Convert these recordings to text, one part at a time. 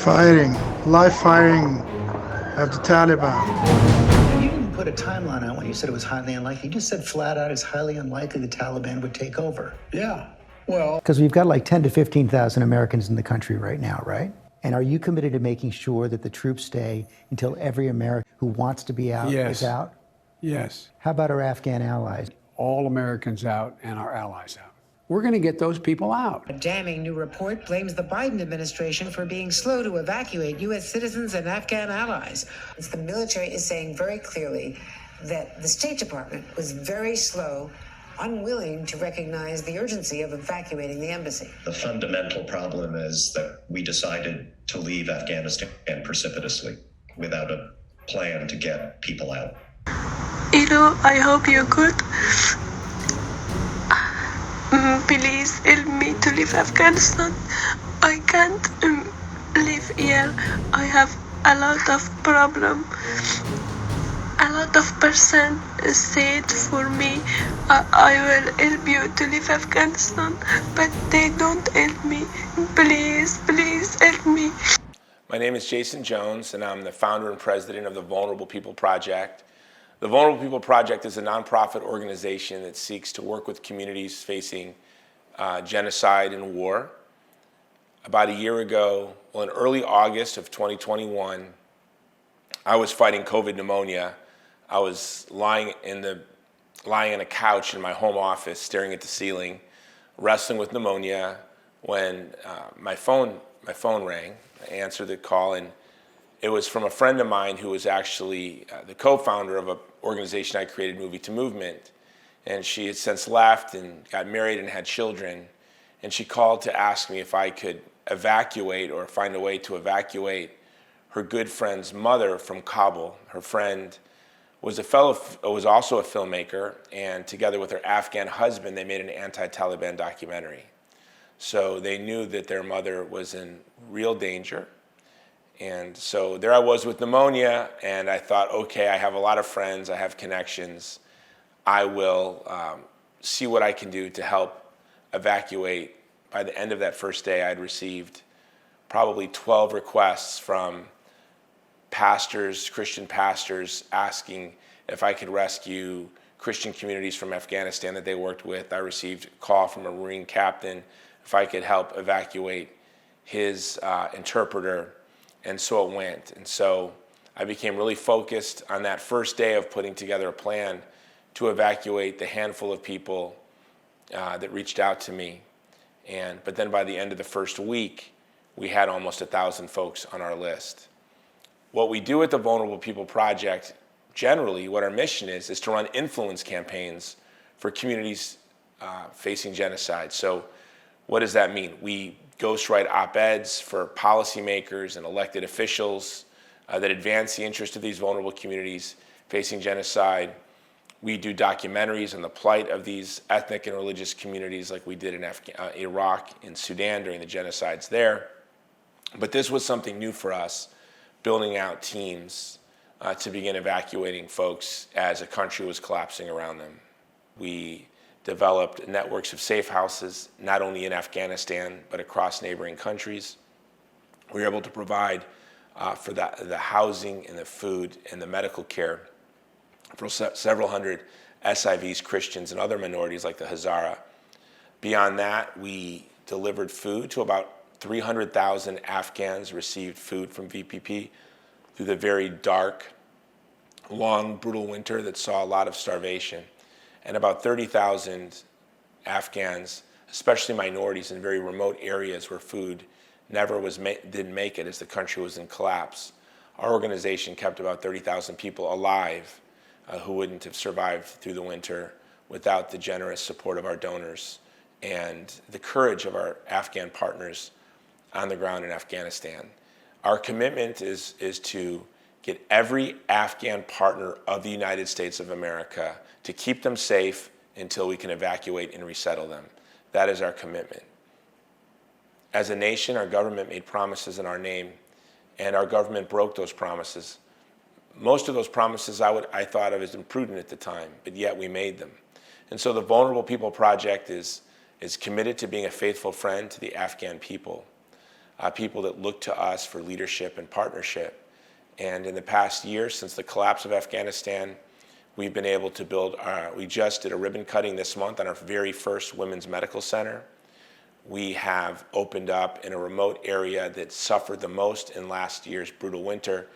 live firing of the Taliban. You didn't put a timeline on when you said it was highly unlikely. You just said flat out it's highly unlikely the Taliban would take over. Yeah, well... Because we've got like 10 to 15,000 Americans in the country right now, right? And are you committed to making sure that the troops stay until every American who wants to be out is out? Yes. How about our Afghan allies? All Americans out and our allies out. We're going to get those people out. A damning new report blames the Biden administration for being slow to evacuate U.S. citizens and Afghan allies. The military is saying very clearly that the State Department was very slow, unwilling to recognize the urgency of evacuating the embassy. The fundamental problem is that we decided to leave Afghanistan precipitously without a plan to get people out. I hope you could. Please help me to leave Afghanistan. I can't live here. I have a lot of problem. A lot of person said for me, I will help you to leave Afghanistan, but they don't help me. Please, please help me. My name is Jason Jones, and I'm the founder and president of the Vulnerable People Project. The Vulnerable People Project is a nonprofit organization that seeks to work with communities facing genocide and war. About a year ago, in early August of 2021, I was fighting COVID pneumonia. I was lying on a couch in my home office, staring at the ceiling, wrestling with pneumonia, when my phone rang. I answered the call, and it was from a friend of mine who was actually the co-founder of an organization I created, Movie to Movement. And she had since left and got married and had children. And she called to ask me if I could evacuate or find a way to evacuate her good friend's mother from Kabul. Her friend was also a filmmaker, and together with her Afghan husband, they made an anti-Taliban documentary. So they knew that their mother was in real danger. And so there I was with pneumonia, and I thought, okay, I have a lot of friends, I have connections. I will see what I can do to help evacuate. By the end of that first day, I'd received probably 12 requests from pastors, Christian pastors, asking if I could rescue Christian communities from Afghanistan that they worked with. I received a call from a Marine captain if I could help evacuate his interpreter, and so it went. And so I became really focused on that first day of putting together a plan to evacuate the handful of people that reached out to me. But then by the end of the first week, we had almost 1,000 folks on our list. What we do at the Vulnerable People Project, generally, what our mission is to run influence campaigns for communities facing genocide. So what does that mean? We ghostwrite op-eds for policymakers and elected officials that advance the interest of these vulnerable communities facing genocide. We do documentaries on the plight of these ethnic and religious communities like we did in Iraq and Sudan during the genocides there. But this was something new for us, building out teams to begin evacuating folks as a country was collapsing around them. We developed networks of safe houses, not only in Afghanistan, but across neighboring countries. We were able to provide for the housing and the food and the medical care for several hundred SIVs, Christians, and other minorities like the Hazara. Beyond that, we delivered food to about 300,000 Afghans received food from VPP through the very dark, long, brutal winter that saw a lot of starvation. And about 30,000 Afghans, especially minorities in very remote areas where food didn't make it as the country was in collapse. Our organization kept about 30,000 people alive who wouldn't have survived through the winter without the generous support of our donors and the courage of our Afghan partners on the ground in Afghanistan. Our commitment is to get every Afghan partner of the United States of America to keep them safe until we can evacuate and resettle them. That is our commitment. As a nation, our government made promises in our name, and our government broke those promises. Most of those promises I thought of as imprudent at the time, but yet we made them. And so the Vulnerable People Project is committed to being a faithful friend to the Afghan people. people that look to us for leadership and partnership. And in the past year, since the collapse of Afghanistan, we've been able to build, we just did a ribbon cutting this month on our very first women's medical center. We have opened up in a remote area that suffered the most in last year's brutal winter.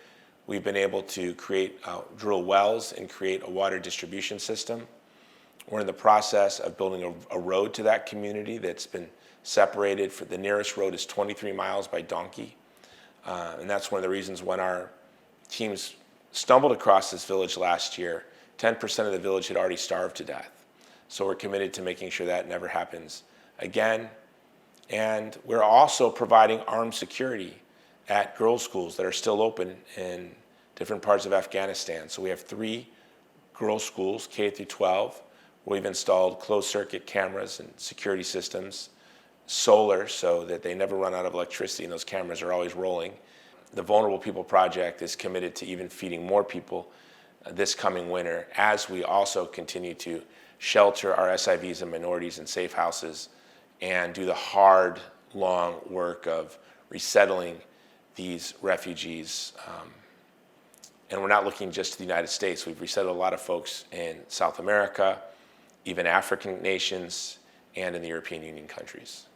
We've been able to drill wells and create a water distribution system. We're in the process of building a road to that community that's been separated. The nearest road is 23 miles by donkey. And that's one of the reasons when our teams stumbled across this village last year, 10% of the village had already starved to death. So we're committed to making sure that never happens again. And we're also providing armed security at girls' schools that are still open in different parts of Afghanistan. So we have 3 girls' schools, K through 12, where we've installed closed-circuit cameras and security systems, solar so that they never run out of electricity and those cameras are always rolling. The Vulnerable People Project is committed to even feeding more people this coming winter as we also continue to shelter our SIVs and minorities in safe houses and do the hard, long work of resettling these refugees. And we're not looking just to the United States. We've resettled a lot of folks in South America, even African nations, and in the European Union countries.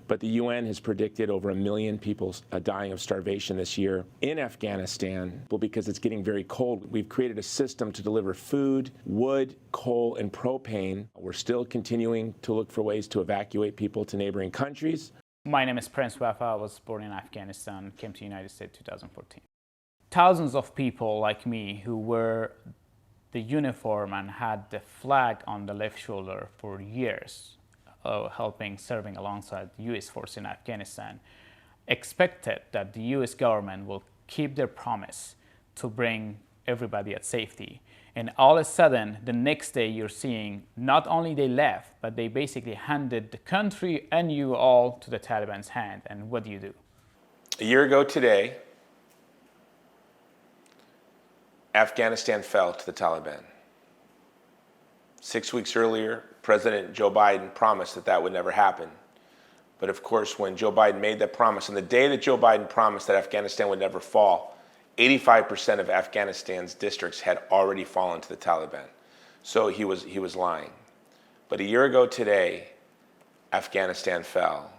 But the UN has predicted over 1 million people dying of starvation this year in Afghanistan. Well, because it's getting very cold, we've created a system to deliver food, wood, coal, and propane. We're still continuing to look for ways to evacuate people to neighboring countries. My name is Prince Wafa. I was born in Afghanistan, came to the United States in 2014. Thousands of people like me who wore the uniform and had the flag on the left shoulder for years, serving alongside the US force in Afghanistan, expected that the US government will keep their promise to bring everybody at safety. And all of a sudden, the next day you're seeing not only they left, but they basically handed the country and you all to the Taliban's hand. And what do? A year ago today, Afghanistan fell to the Taliban. 6 weeks earlier, President Joe Biden promised that that would never happen. But of course, when Joe Biden made that promise, and the day that Joe Biden promised that Afghanistan would never fall, 85% of Afghanistan's districts had already fallen to the Taliban. So he was lying. But a year ago today, Afghanistan fell,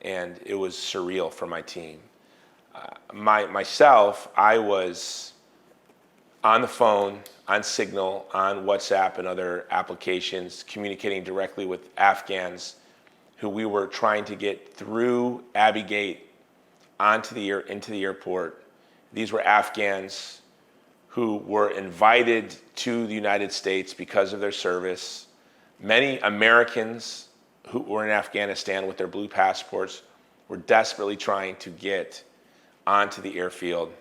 and it was surreal for my team. Myself, I was on the phone, on Signal, on WhatsApp and other applications, communicating directly with Afghans who we were trying to get through Abbey Gate into the airport. These were Afghans who were invited to the United States because of their service. Many Americans who were in Afghanistan with their blue passports were desperately trying to get onto the airfield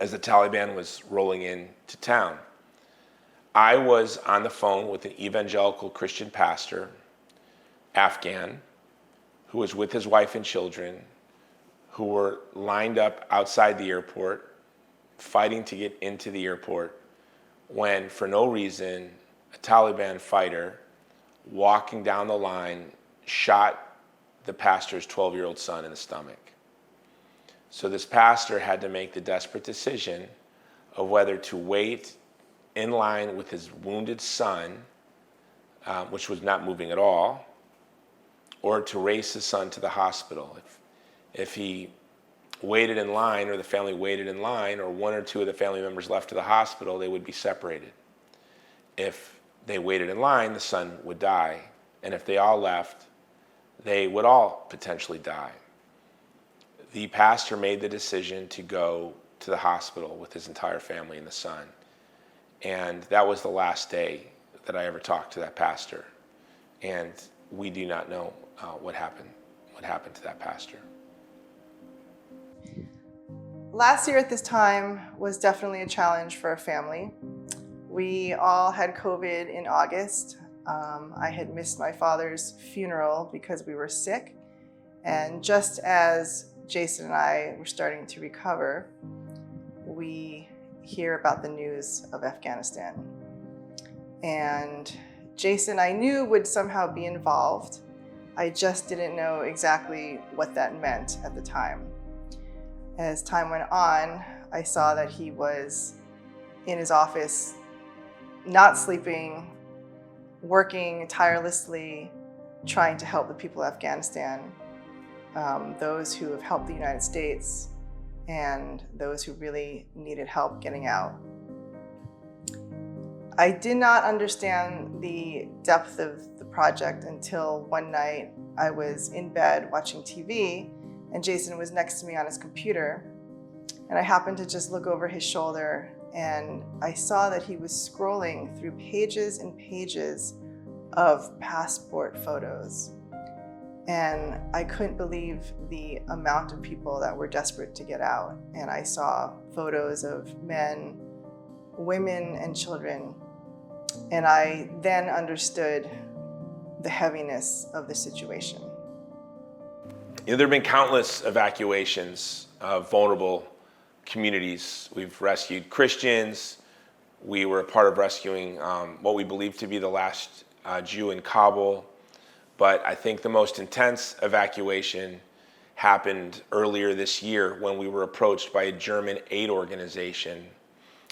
as the Taliban was rolling into town. I was on the phone with an evangelical Christian pastor, Afghan, who was with his wife and children, who were lined up outside the airport, fighting to get into the airport, when for no reason, a Taliban fighter walking down the line shot the pastor's 12-year-old son in the stomach. So this pastor had to make the desperate decision of whether to wait in line with his wounded son, which was not moving at all, or to race his son to the hospital. If he waited in line, or the family waited in line, or one or two of the family members left to the hospital, they would be separated. If they waited in line, the son would die. And if they all left, they would all potentially die. The pastor made the decision to go to the hospital with his entire family and the son. And that was the last day that I ever talked to that pastor. And we do not know what happened to that pastor. Last year at this time was definitely a challenge for our family. We all had COVID in August. I had missed my father's funeral because we were sick. And just as Jason and I were starting to recover, we hear about the news of Afghanistan. And Jason, I knew, would somehow be involved. I just didn't know exactly what that meant at the time. As time went on, I saw that he was in his office, not sleeping, working tirelessly, trying to help the people of Afghanistan, those who have helped the United States, and those who really needed help getting out. I did not understand the depth of the project until one night I was in bed watching TV, and Jason was next to me on his computer, and I happened to just look over his shoulder, and I saw that he was scrolling through pages and pages of passport photos. And I couldn't believe the amount of people that were desperate to get out. And I saw photos of men, women, and children. And I then understood the heaviness of the situation. You know, there have been countless evacuations of vulnerable communities. We've rescued Christians. We were a part of rescuing what we believe to be the last Jew in Kabul. But I think the most intense evacuation happened earlier this year when we were approached by a German aid organization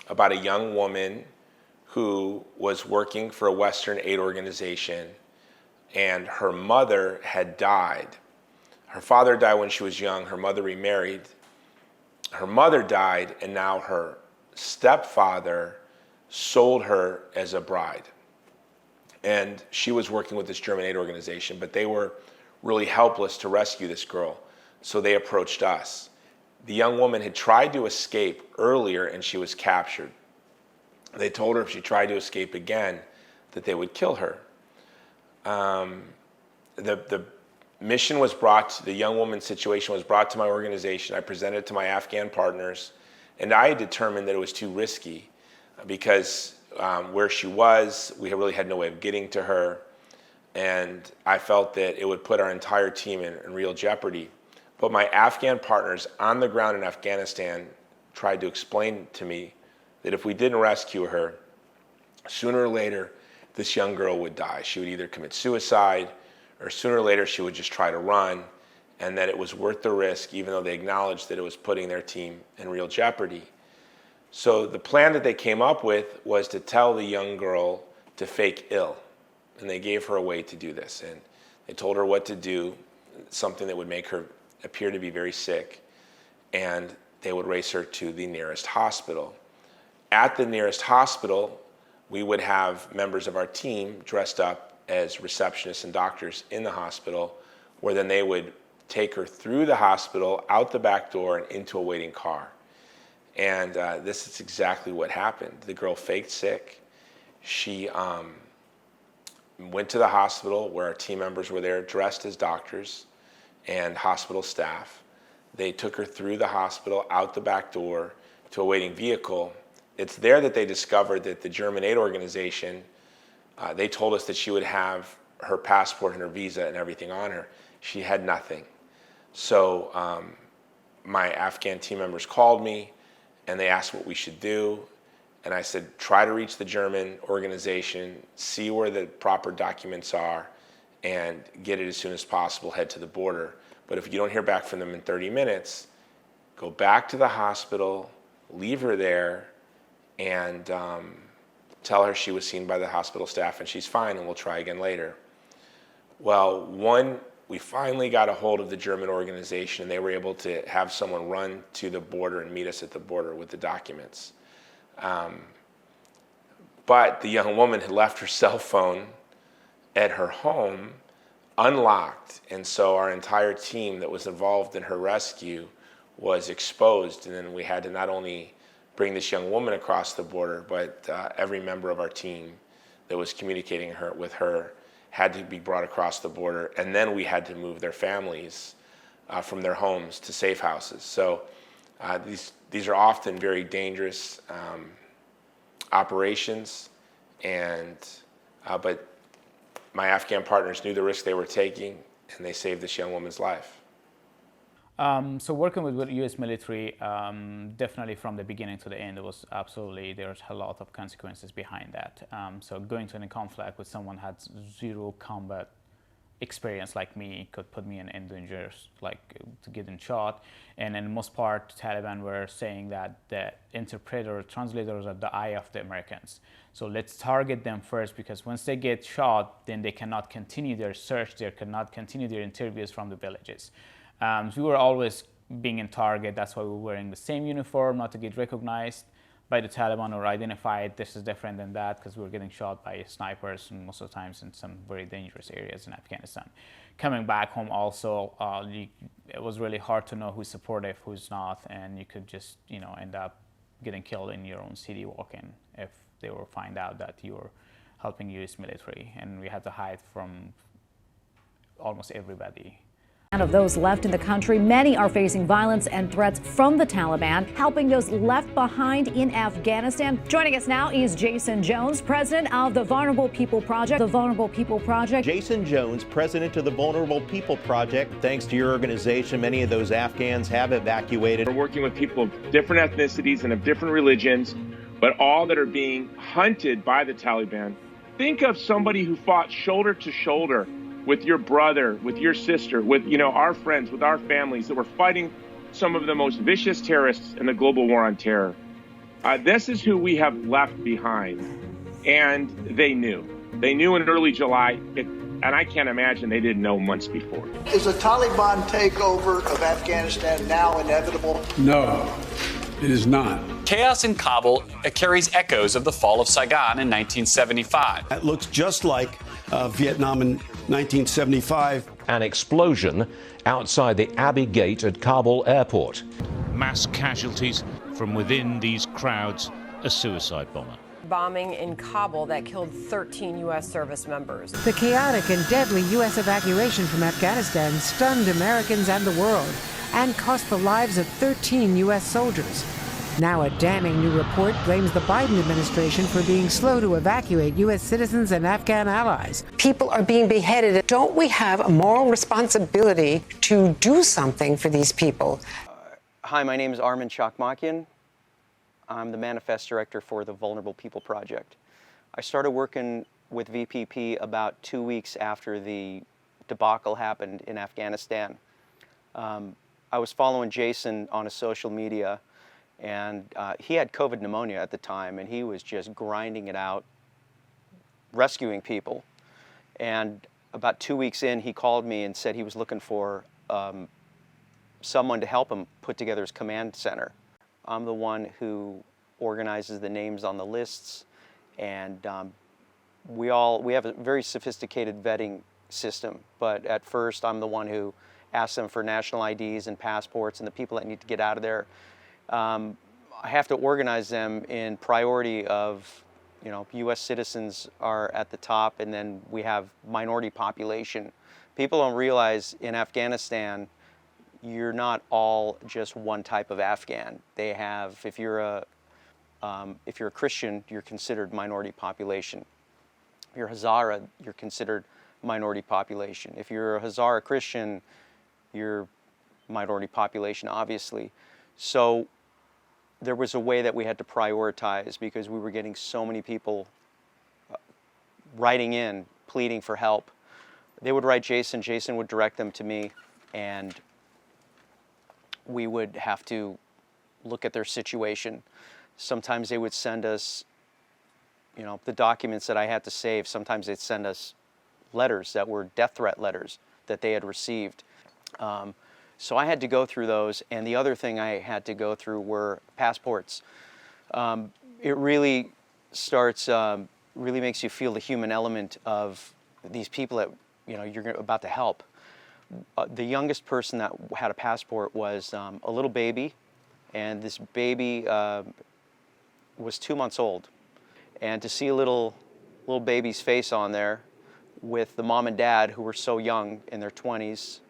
about a young woman who was working for a Western aid organization, and her mother had died. Her father died when she was young. Her mother remarried. Her mother died, and now her stepfather sold her as a bride. And she was working with this German aid organization, but they were really helpless to rescue this girl. So they approached us. The young woman had tried to escape earlier, and she was captured. They told her if she tried to escape again, that they would kill her. The mission was brought, the young woman's situation was brought to my organization. I presented it to my Afghan partners, and I determined that it was too risky because where she was, we really had no way of getting to her, and I felt that it would put our entire team in real jeopardy. But my Afghan partners on the ground in Afghanistan tried to explain to me that if we didn't rescue her, sooner or later, this young girl would die. She would either commit suicide, or sooner or later she would just try to run, and that it was worth the risk, even though they acknowledged that it was putting their team in real jeopardy. So the plan that they came up with was to tell the young girl to fake ill. And they gave her a way to do this. And they told her what to do, something that would make her appear to be very sick. And they would race her to the nearest hospital. At the nearest hospital, we would have members of our team dressed up as receptionists and doctors in the hospital, where then they would take her through the hospital, out the back door, and into a waiting car. And this is exactly what happened. The girl faked sick. She went to the hospital where our team members were there dressed as doctors and hospital staff. They took her through the hospital, out the back door, to a waiting vehicle. It's there that they discovered that the German aid organization, they told us that she would have her passport and her visa and everything on her. She had nothing. So my Afghan team members called me, and they asked what we should do. And I said, try to reach the German organization, see where the proper documents are, and get it as soon as possible, head to the border. But if you don't hear back from them in 30 minutes, go back to the hospital, leave her there, and tell her she was seen by the hospital staff and she's fine, and we'll try again later. Well, we finally got a hold of the German organization, and they were able to have someone run to the border and meet us at the border with the documents. But the young woman had left her cell phone at her home unlocked, and so our entire team that was involved in her rescue was exposed, and then we had to not only bring this young woman across the border, but every member of our team that was communicating with her had to be brought across the border, and then we had to move their families from their homes to safe houses. So these are often very dangerous operations, but my Afghan partners knew the risk they were taking, and they saved this young woman's life. So working with the U.S. military, definitely from the beginning to the end, there's a lot of consequences behind that. So going to any conflict with someone had zero combat experience like me could put me in danger, like to getting shot. And in most part, Taliban were saying that the interpreter, translators are the eye of the Americans. So let's target them first, because once they get shot, then they cannot continue their search, they cannot continue their interviews from the villages. So we were always being in target. That's why we were wearing the same uniform, not to get recognized by the Taliban or identified this is different than that, because we were getting shot by snipers and most of the times in some very dangerous areas in Afghanistan. Coming back home also, it was really hard to know who's supportive, who's not, and you could just end up getting killed in your own city walking if they were find out that you were helping U.S. military, and we had to hide from almost everybody. Of those left in the country, many are facing violence and threats from the Taliban, helping those left behind in Afghanistan. Joining us now is Jason Jones, president of the Vulnerable People Project. The Vulnerable People Project. Jason Jones, president of the Vulnerable People Project. Thanks to your organization, many of those Afghans have evacuated. We're working with people of different ethnicities and of different religions, but all that are being hunted by the Taliban. Think of somebody who fought shoulder to shoulder with your brother, with your sister, with our friends, with our families, that were fighting some of the most vicious terrorists in the global war on terror. This is who we have left behind. And they knew. They knew in early July, and I can't imagine they didn't know months before. Is a Taliban takeover of Afghanistan now inevitable? No, it is not. Chaos in Kabul carries echoes of the fall of Saigon in 1975. It looks just like Vietnam in 1975. An explosion outside the Abbey Gate at Kabul airport. Mass casualties from within these crowds, a suicide bomber. Bombing in Kabul that killed 13 U.S. service members. The chaotic and deadly U.S. evacuation from Afghanistan stunned Americans and the world and cost the lives of 13 U.S. soldiers. Now a damning new report blames the Biden administration for being slow to evacuate U.S. citizens and Afghan allies. People are being beheaded. Don't we have a moral responsibility to do something for these people? Hi, my name is Armin Chakmakian. I'm the manifest director for the Vulnerable People Project. I started working with VPP about 2 weeks after the debacle happened in Afghanistan. I was following Jason on a social media, and he had COVID pneumonia at the time, and he was just grinding it out, rescuing people. And about 2 weeks in, he called me and said he was looking for someone to help him put together his command center. I'm the one who organizes the names on the lists, and we have a very sophisticated vetting system. But at first, I'm the one who asks them for national IDs and passports and the people that need to get out of there. I have to organize them in priority of, U.S. citizens are at the top, and then we have minority population. People don't realize in Afghanistan, you're not all just one type of Afghan. They have, if you're a Christian, you're considered minority population. If you're Hazara, you're considered minority population. If you're a Hazara Christian, you're minority population, obviously. So there was a way that we had to prioritize because we were getting so many people writing in, pleading for help. They would write Jason, Jason would direct them to me, and we would have to look at their situation. Sometimes they would send us, the documents that I had to save. Sometimes they'd send us letters that were death threat letters that they had received. So I had to go through those, and the other thing I had to go through were passports. It really starts, really makes you feel the human element of these people that you're about to help. The youngest person that had a passport was a little baby, and this baby was 2 months old. And to see a little baby's face on there with the mom and dad who were so young in their 20s,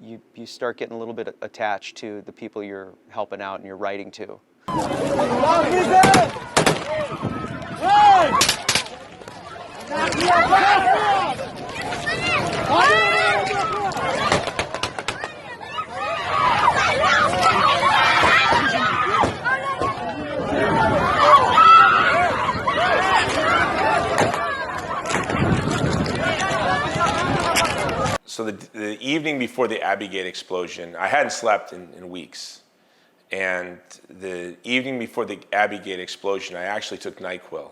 you start getting a little bit attached to the people you're helping out and you're writing to. evening before the Abbey Gate explosion, I hadn't slept in weeks. And the evening before the Abbey Gate explosion, I actually took NyQuil.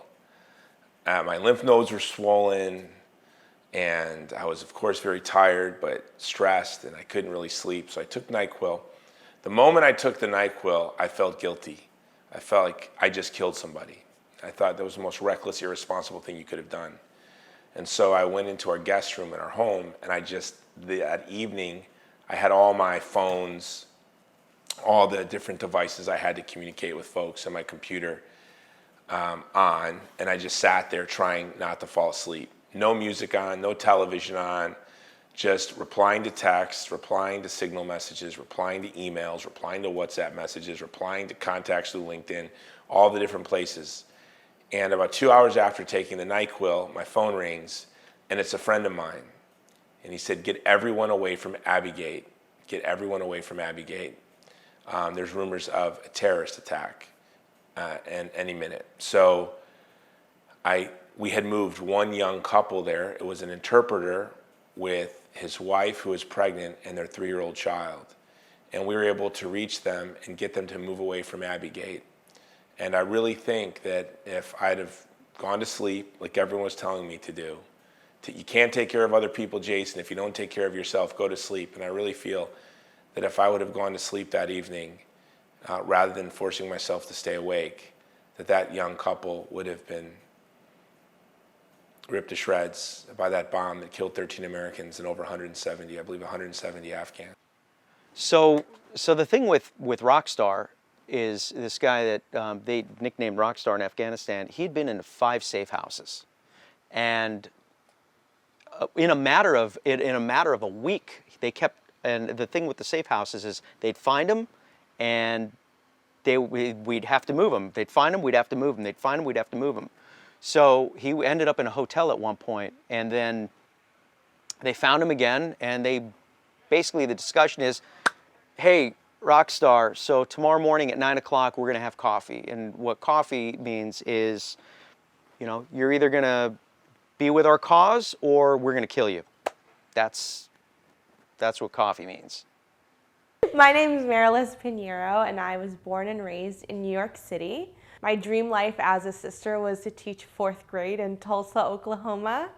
My lymph nodes were swollen, and I was, of course, very tired, but stressed, and I couldn't really sleep, so I took NyQuil. The moment I took the NyQuil, I felt guilty. I felt like I just killed somebody. I thought that was the most reckless, irresponsible thing you could have done. And so I went into our guest room in our home, and that evening, I had all my phones, all the different devices I had to communicate with folks, and my computer on, and I just sat there trying not to fall asleep. No music on, no television on, just replying to texts, replying to Signal messages, replying to emails, replying to WhatsApp messages, replying to contacts through LinkedIn, all the different places. And about 2 hours after taking the NyQuil, my phone rings, and it's a friend of mine. And he said, get everyone away from Abbey Gate. Get everyone away from Abbey Gate. There's rumors of a terrorist attack any minute. So we had moved one young couple there. It was an interpreter with his wife who was pregnant and their 3-year-old child. And we were able to reach them and get them to move away from Abbey Gate. And I really think that if I'd have gone to sleep, like everyone was telling me to do, you can't take care of other people, Jason. If you don't take care of yourself, go to sleep. And I really feel that if I would have gone to sleep that evening, rather than forcing myself to stay awake, that young couple would have been ripped to shreds by that bomb that killed 13 Americans and over 170, I believe 170 Afghans. So the thing with Rockstar is this guy that they nicknamed Rockstar in Afghanistan. He'd been in 5 safe houses, and in a matter of a week, they kept. And the thing with the safe houses is they'd find him, and we'd have to move him. They'd find him, we'd have to move him. They'd find him, we'd have to move him. So he ended up in a hotel at one point, and then they found him again, and basically the discussion is, hey, Rockstar, so tomorrow morning at 9 o'clock we're going to have coffee. And what coffee means is, you're either going to be with our cause or we're going to kill you. That's what coffee means. My name is Marilis Pinheiro, and I was born and raised in New York City. My dream life as a sister was to teach 4th grade in Tulsa, Oklahoma.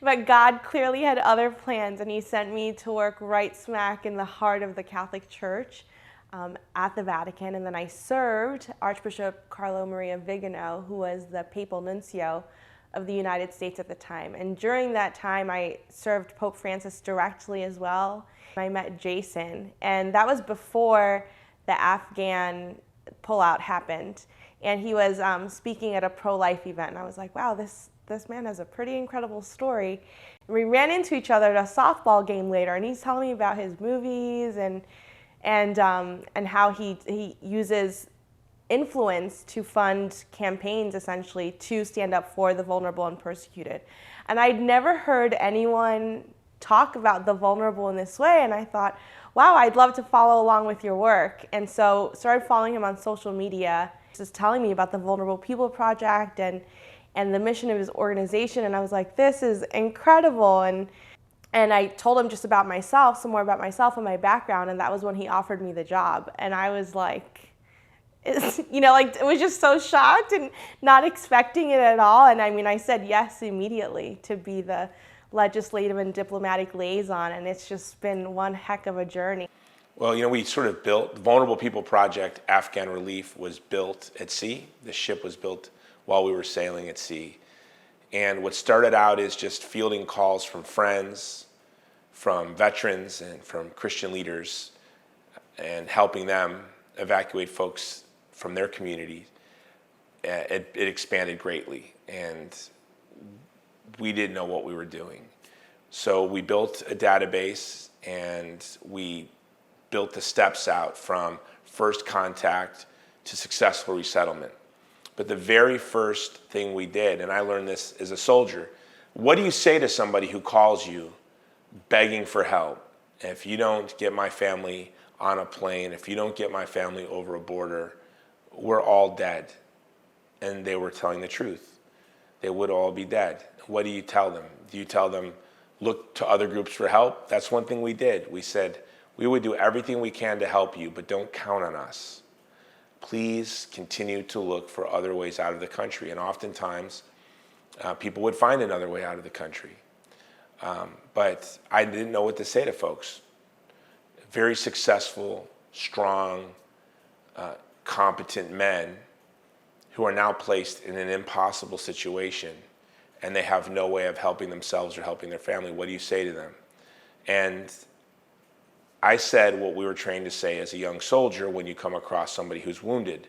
But God clearly had other plans, and He sent me to work right smack in the heart of the Catholic Church at the Vatican. And then I served Archbishop Carlo Maria Vigano, who was the papal nuncio of the United States at the time. And during that time, I served Pope Francis directly as well. I met Jason, and that was before the Afghan pullout happened. And he was speaking at a pro-life event, and I was like, wow, this man has a pretty incredible story. And we ran into each other at a softball game later, and he's telling me about his movies and how he uses influence to fund campaigns, essentially, to stand up for the vulnerable and persecuted. And I'd never heard anyone talk about the vulnerable in this way, and I thought, wow, I'd love to follow along with your work. And so started following him on social media, just telling me about the Vulnerable People Project and the mission of his organization, and I was like, this is incredible. And I told him just about myself, some more about myself and my background, and that was when he offered me the job. And I was like, it was just so shocked and not expecting it at all. And I mean, I said yes immediately to be the legislative and diplomatic liaison, and it's just been one heck of a journey. Well, we sort of built the Vulnerable People Project. Afghan Relief was built at sea. The ship was built while we were sailing at sea. And what started out is just fielding calls from friends, from veterans, and from Christian leaders, and helping them evacuate folks from their community. It expanded greatly, and we didn't know what we were doing. So we built a database, and we built the steps out from first contact to successful resettlement. But the very first thing we did, and I learned this as a soldier, what do you say to somebody who calls you begging for help? If you don't get my family on a plane, if you don't get my family over a border, we're all dead. And they were telling the truth. They would all be dead. What do you tell them? Do you tell them, look to other groups for help, that's one thing we did. We said, we would do everything we can to help you, but don't count on us. Please continue to look for other ways out of the country. And oftentimes, people would find another way out of the country. But I didn't know what to say to folks. Very successful, strong, competent men who are now placed in an impossible situation, and they have no way of helping themselves or helping their family. What do you say to them? And I said what we were trained to say as a young soldier when you come across somebody who's wounded.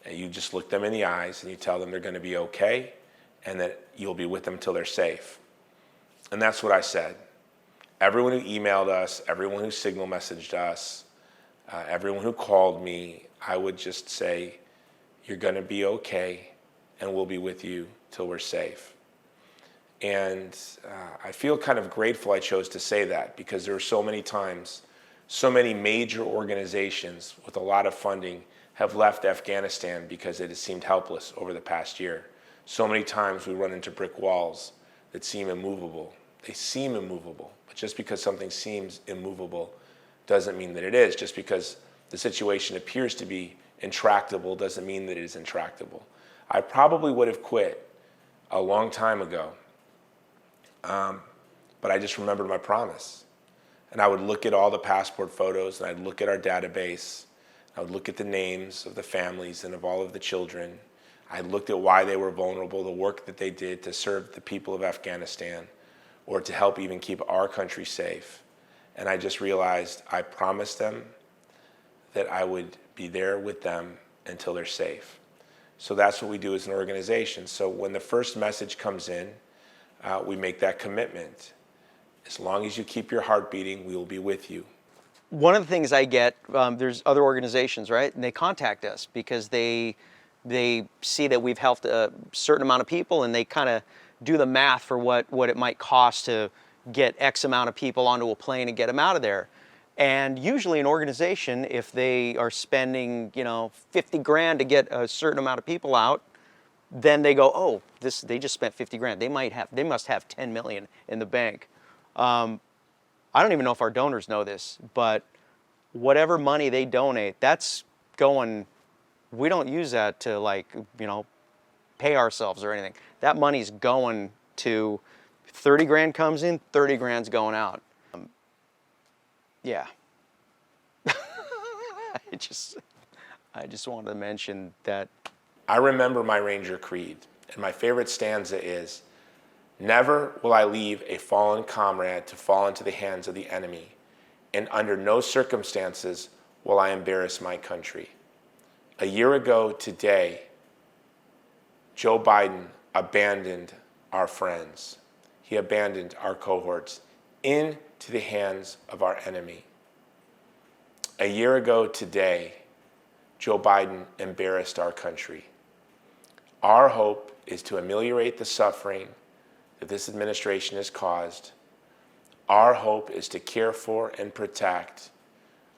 And you just look them in the eyes and you tell them they're going to be okay and that you'll be with them till they're safe. And that's what I said. Everyone who emailed us, everyone who signal messaged us, everyone who called me, I would just say, you're going to be okay and we'll be with you till we're safe. And I feel kind of grateful I chose to say that, because there were so many times, so many major organizations with a lot of funding have left Afghanistan because it has seemed helpless over the past year. So many times we run into brick walls that seem immovable. They seem immovable, but just because something seems immovable doesn't mean that it is. Just because the situation appears to be intractable doesn't mean that it is intractable. I probably would have quit a long time ago, but I just remembered my promise. And I would look at all the passport photos, and I'd look at our database. I would look at the names of the families and of all of the children. I looked at why they were vulnerable, the work that they did to serve the people of Afghanistan, or to help even keep our country safe. And I just realized I promised them that I would be there with them until they're safe. So that's what we do as an organization. So when the first message comes in, we make that commitment. As long as you keep your heart beating, we will be with you. One of the things I get, there's other organizations, right? And they contact us because they see that we've helped a certain amount of people, and they kind of do the math for what it might cost to get X amount of people onto a plane and get them out of there. And usually an organization, if they are spending, 50 grand to get a certain amount of people out, then they go, oh, they just spent 50 grand. They must have 10 million in the bank. I don't even know if our donors know this, but whatever money they donate, that's going, we don't use that to pay ourselves or anything. That money's going to, 30 grand comes in, 30 grand's going out. Yeah. I just wanted to mention that. I remember my Ranger Creed, and my favorite stanza is, never will I leave a fallen comrade to fall into the hands of the enemy, and under no circumstances will I embarrass my country. A year ago today, Joe Biden abandoned our friends. He abandoned our cohorts into the hands of our enemy. A year ago today, Joe Biden embarrassed our country. Our hope is to ameliorate the suffering that this administration has caused. Our hope is to care for and protect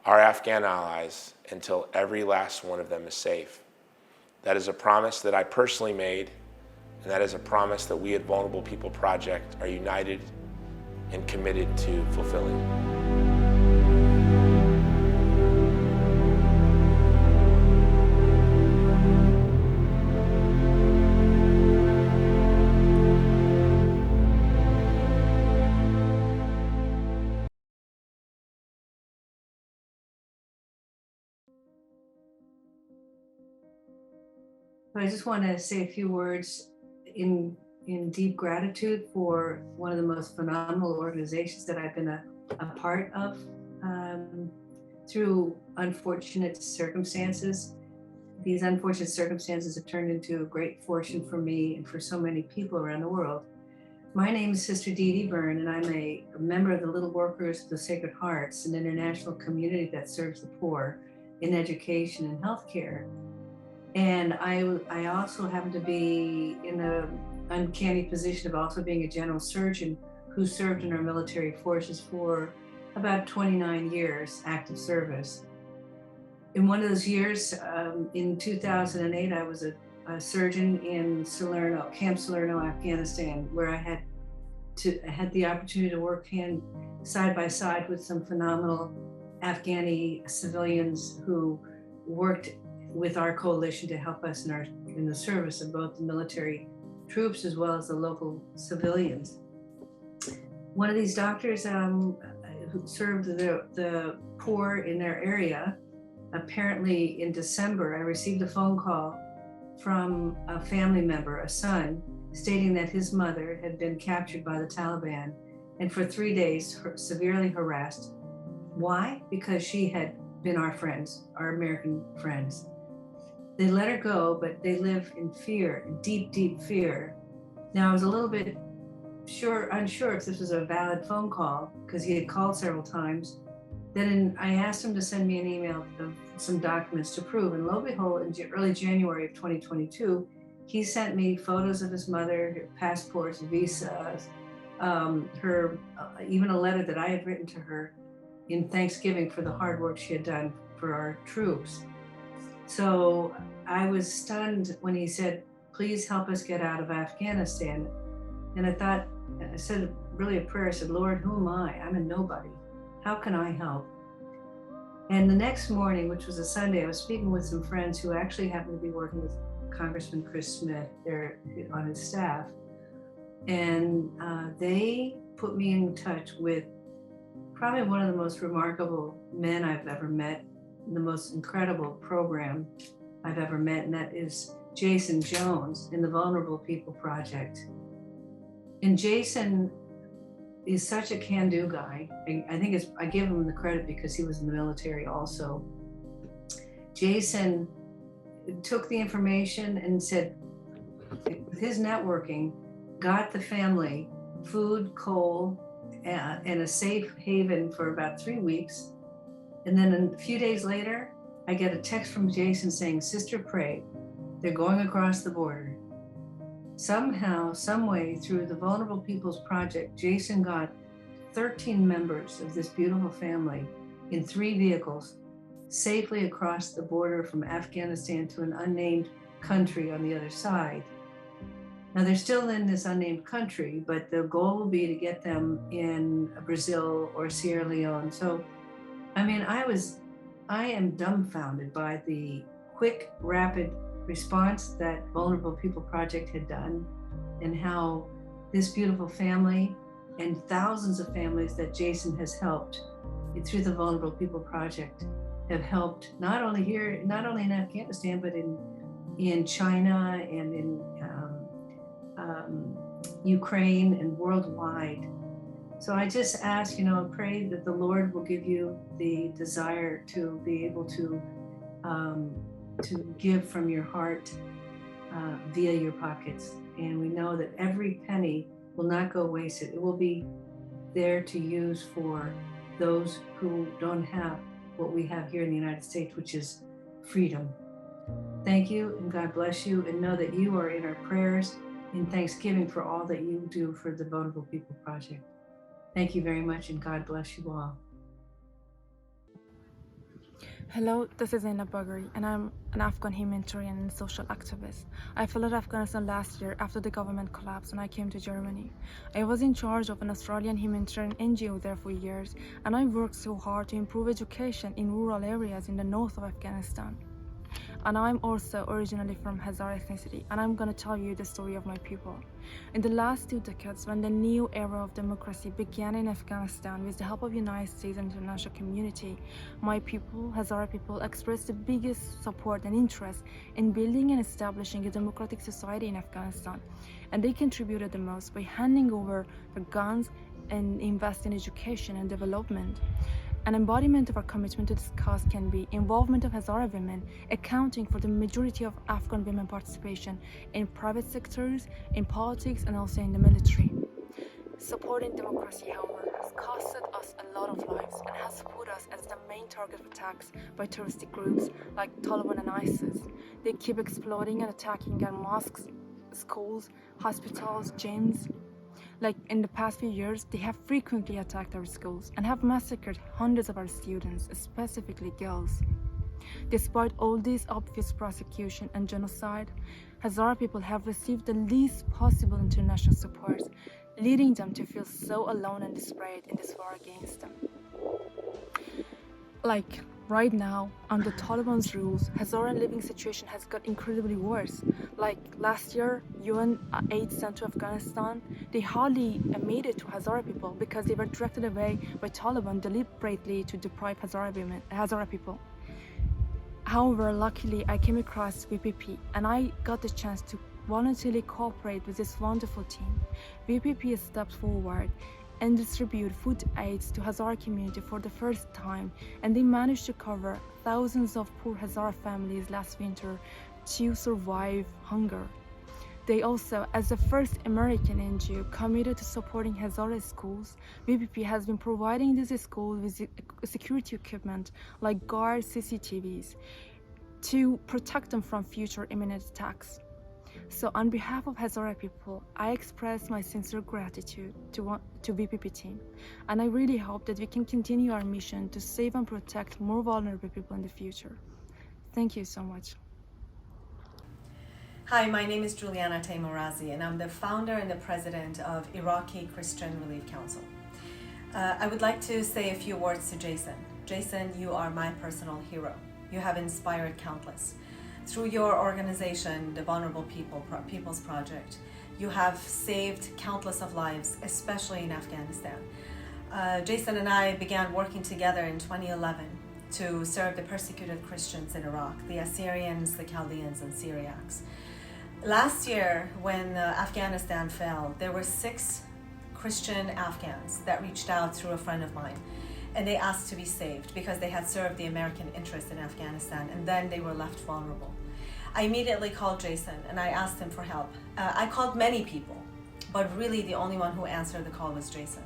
our Afghan allies until every last one of them is safe. That is a promise that I personally made, and that is a promise that we at Vulnerable People Project are united and committed to fulfilling. I just want to say a few words in deep gratitude for one of the most phenomenal organizations that I've been a part of through unfortunate circumstances. These unfortunate circumstances have turned into a great fortune for me and for so many people around the world. My name is Sister Dee Dee Byrne, and I'm a member of the Little Workers of the Sacred Hearts, an international community that serves the poor in education and healthcare. And I also happen to be in the uncanny position of also being a general surgeon who served in our military forces for about 29 years, active service. In one of those years, in 2008, I was a surgeon in Camp Salerno, Afghanistan, where I had I had the opportunity to work side by side with some phenomenal Afghani civilians who worked with our coalition to help us in the service of both the military troops as well as the local civilians. One of these doctors who served the poor in their area, apparently in December, I received a phone call from a family member, a son, stating that his mother had been captured by the Taliban and for 3 days severely harassed. Why? Because she had been our friends, our American friends. They let her go, but they live in fear, in deep, deep fear. Now, I was a little bit unsure if this was a valid phone call because he had called several times. Then I asked him to send me an email of some documents to prove, and lo and behold, in early January of 2022, he sent me photos of his mother, her passports, visas, even a letter that I had written to her in Thanksgiving for the hard work she had done for our troops. So I was stunned when he said, please help us get out of Afghanistan. And I said really a prayer. I said, Lord, who am I? I'm a nobody. How can I help? And the next morning, which was a Sunday, I was speaking with some friends who actually happened to be working with Congressman Chris Smith there on his staff. And they put me in touch with probably one of the most remarkable men I've ever met, the most incredible program I've ever met, and that is Jason Jones in the Vulnerable People Project. And Jason is such a can-do guy. I think I give him the credit because he was in the military also. Jason took the information and said, with his networking, got the family food, coal, and a safe haven for about 3 weeks. And then a few days later, I get a text from Jason saying, Sister, pray. They're going across the border. Somehow, some way, through the Vulnerable People's Project, Jason got 13 members of this beautiful family in 3 vehicles safely across the border from Afghanistan to an unnamed country on the other side. Now they're still in this unnamed country, but the goal will be to get them in Brazil or Sierra Leone. So, I mean, I am dumbfounded by the quick, rapid response that Vulnerable People Project had done, and how this beautiful family and thousands of families that Jason has helped through the Vulnerable People Project have helped not only in Afghanistan, but in China and in Ukraine and worldwide. So I just ask, pray that the Lord will give you the desire to be able to give from your heart via your pockets. And we know that every penny will not go wasted. It will be there to use for those who don't have what we have here in the United States, which is freedom. Thank you, and God bless you, and know that you are in our prayers in thanksgiving for all that you do for the Vulnerable People Project. Thank you very much, and God bless you all. Hello, this is Zainab Bagheri, and I'm an Afghan humanitarian and social activist. I fled Afghanistan last year after the government collapsed, and I came to Germany. I was in charge of an Australian humanitarian NGO there for years, and I worked so hard to improve education in rural areas in the north of Afghanistan. And I'm also originally from Hazara ethnicity, and I'm gonna tell you the story of my people. In the last 2 decades, when the new era of democracy began in Afghanistan with the help of the United States and international community, my people, Hazara people, expressed the biggest support and interest in building and establishing a democratic society in Afghanistan. And they contributed the most by handing over their guns and invest in education and development. An embodiment of our commitment to this cause can be involvement of Hazara women, accounting for the majority of Afghan women participation in private sectors, in politics, and also in the military. Supporting democracy, however, has costed us a lot of lives and has put us as the main target of attacks by terrorist groups like Taliban and ISIS. They keep exploding and attacking our mosques, schools, hospitals, gyms. Like in the past few years, they have frequently attacked our schools and have massacred hundreds of our students, specifically girls. Despite all this obvious persecution and genocide, Hazara people have received the least possible international support. leading them to feel so alone and desperate in this war against them. Like, right now, under Taliban's rules, Hazara living situation has got incredibly worse. Like, last year, UN aid sent to Afghanistan, they hardly made it to Hazara people because they were directed away by Taliban deliberately to deprive Hazara people. However, luckily, I came across VPP and I got the chance to voluntarily cooperate with this wonderful team. VPP stepped forward and distribute food aids to Hazara community for the first time, and they managed to cover thousands of poor Hazara families last winter to survive hunger. They also, as the first American NGO committed to supporting Hazara schools, VPP has been providing these schools with security equipment like guards, CCTVs, to protect them from future imminent attacks. So on behalf of Hazara people, I express my sincere gratitude to VPP team, and I really hope that we can continue our mission to save and protect more vulnerable people in the future. Thank you so much. Hi, my name is Juliana Teymorazi, and I'm the founder and the president of Iraqi Christian Relief Council. I would like to say a few words to Jason. Jason, you are my personal hero. You have inspired countless. Through your organization, the Vulnerable People's Project, you have saved countless of lives, especially in Afghanistan. Jason and I began working together in 2011 to serve the persecuted Christians in Iraq, the Assyrians, the Chaldeans, and Syriacs. Last year, when Afghanistan fell, there were 6 Christian Afghans that reached out through a friend of mine, and they asked to be saved because they had served the American interest in Afghanistan, and then they were left vulnerable. I immediately called Jason and I asked him for help. I called many people, but really the only one who answered the call was Jason.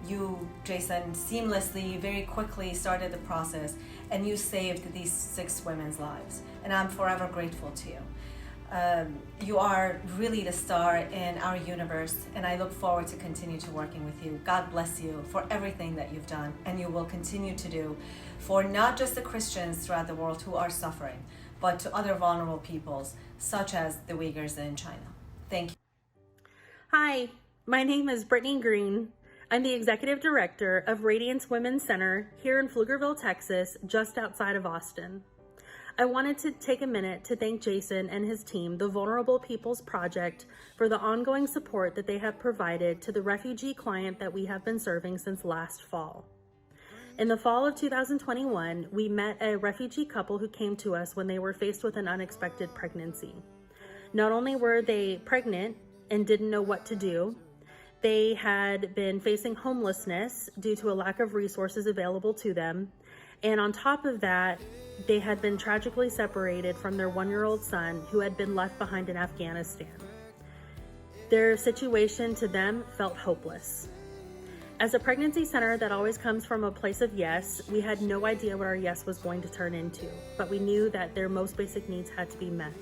You, Jason, seamlessly, very quickly started the process, and you saved these 6 women's lives, and I'm forever grateful to you. You are really the star in our universe, and I look forward to continue to working with you. God bless you for everything that you've done, and you will continue to do for not just the Christians throughout the world who are suffering, but to other vulnerable peoples, such as the Uyghurs in China. Thank you. Hi, my name is Brittany Green. I'm the Executive Director of Radiance Women's Center here in Pflugerville, Texas, just outside of Austin. I wanted to take a minute to thank Jason and his team, the Vulnerable People's Project, for the ongoing support that they have provided to the refugee client that we have been serving since last fall. In the fall of 2021, we met a refugee couple who came to us when they were faced with an unexpected pregnancy. Not only were they pregnant and didn't know what to do, they had been facing homelessness due to a lack of resources available to them. And on top of that, they had been tragically separated from their 1-year-old son who had been left behind in Afghanistan. Their situation to them felt hopeless. As a pregnancy center that always comes from a place of yes, we had no idea what our yes was going to turn into, but we knew that their most basic needs had to be met.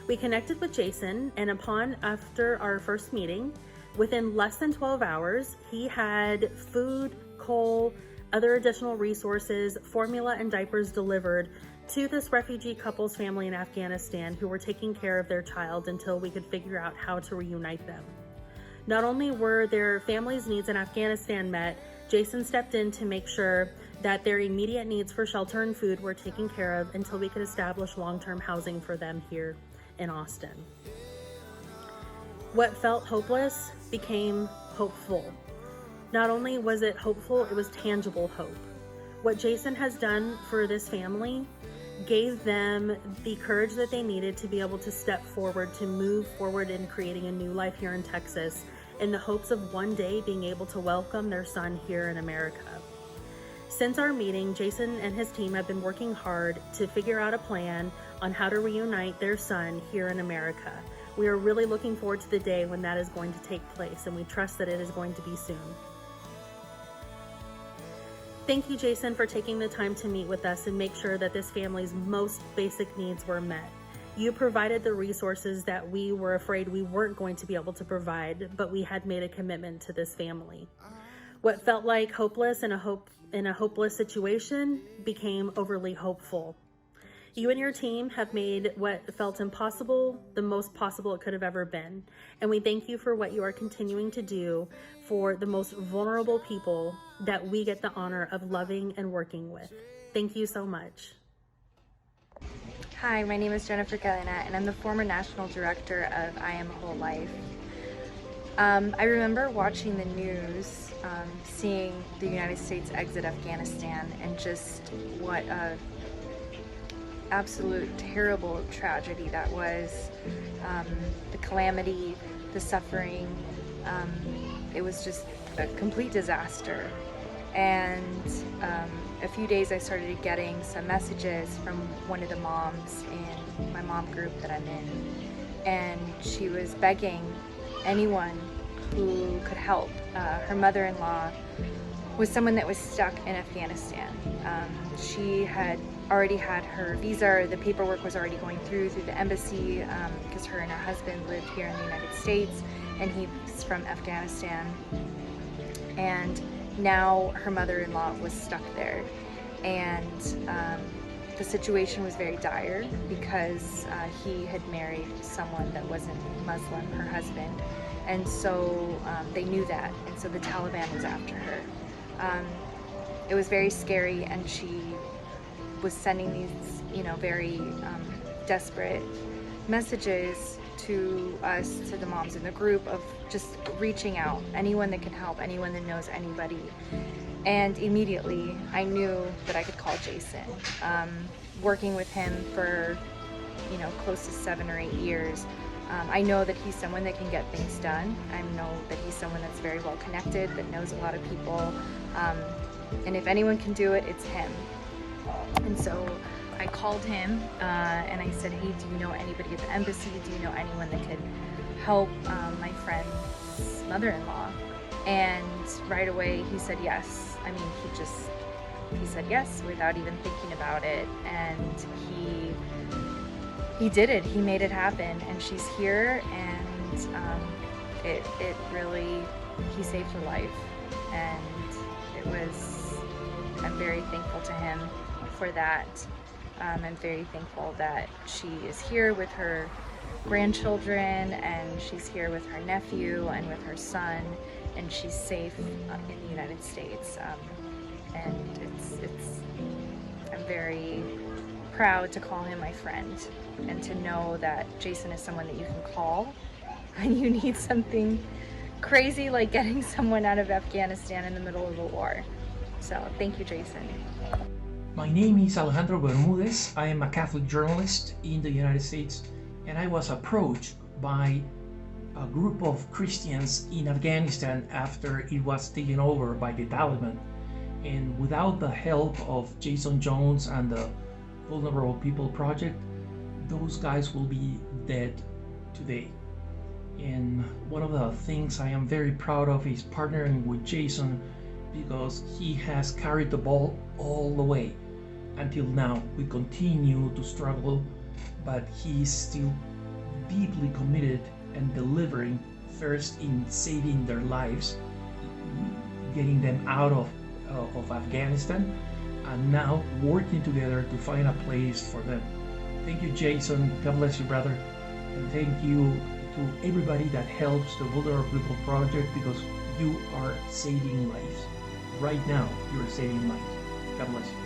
We connected with Jason, and after our first meeting, within less than 12 hours, he had food, coal, other additional resources, formula, and diapers delivered to this refugee couple's family in Afghanistan who were taking care of their child until we could figure out how to reunite them. Not only were their family's needs in Afghanistan met, Jason stepped in to make sure that their immediate needs for shelter and food were taken care of until we could establish long-term housing for them here in Austin. What felt hopeless became hopeful. Not only was it hopeful, it was tangible hope. What Jason has done for this family gave them the courage that they needed to be able to step forward, to move forward in creating a new life here in Texas, in the hopes of one day being able to welcome their son here in America. Since our meeting, Jason and his team have been working hard to figure out a plan on how to reunite their son here in America. We are really looking forward to the day when that is going to take place, and we trust that it is going to be soon. Thank you, Jason, for taking the time to meet with us and make sure that this family's most basic needs were met. You provided the resources that we were afraid we weren't going to be able to provide, but we had made a commitment to this family. What felt like hopeless in a hopeless situation became overly hopeful. You and your team have made what felt impossible the most possible it could have ever been. And we thank you for what you are continuing to do for the most vulnerable people that we get the honor of loving and working with. Thank you so much. Hi, my name is Jennifer Galena, and I'm the former National Director of I Am Whole Life. I remember watching the news, seeing the United States exit Afghanistan, and just what a absolute terrible tragedy that was. The calamity, the suffering, it was just a complete disaster. And a few days I started getting some messages from one of the moms in my mom group that I'm in, and she was begging anyone who could help. Her mother-in-law was someone that was stuck in Afghanistan. She had already had her visa, the paperwork was already going through the embassy, because her and her husband lived here in the United States, and he's from Afghanistan. And now her mother-in-law was stuck there, and the situation was very dire because he had married someone that wasn't Muslim, her husband, and so they knew that, and so the Taliban was after her. It was very scary, and she was sending these, very desperate messages to us, to the moms in the group, of just reaching out, anyone that can help, anyone that knows anybody. And immediately I knew that I could call Jason. Working with him for, close to 7 or 8 years, I know that he's someone that can get things done. I know that he's someone that's very well connected, that knows a lot of people. And if anyone can do it, it's him. And so I called him and I said, hey, do you know anybody at the embassy? Do you know anyone that could help my friend's mother-in-law? And right away he said yes. I mean, he said yes without even thinking about it. And he did it. He made it happen. And she's here, and it really, he saved her life. And I'm very thankful to him for that. I'm very thankful that she is here with her grandchildren, and she's here with her nephew and with her son, and she's safe in the United States. And I'm very proud to call him my friend, and to know that Jason is someone that you can call when you need something crazy like getting someone out of Afghanistan in the middle of a war. So thank you, Jason. My name is Alejandro Bermudez. I am a Catholic journalist in the United States, and I was approached by a group of Christians in Afghanistan after it was taken over by the Taliban. And without the help of Jason Jones and the Vulnerable People Project, those guys will be dead today. And one of the things I am very proud of is partnering with Jason, because he has carried the ball all the way. Until now, we continue to struggle, but he is still deeply committed and delivering, first in saving their lives, getting them out of Afghanistan, and now working together to find a place for them. Thank you, Jason. God bless you, brother. And thank you to everybody that helps the Vulnerable People Project, because you are saving lives. Right now, you are saving lives. God bless you.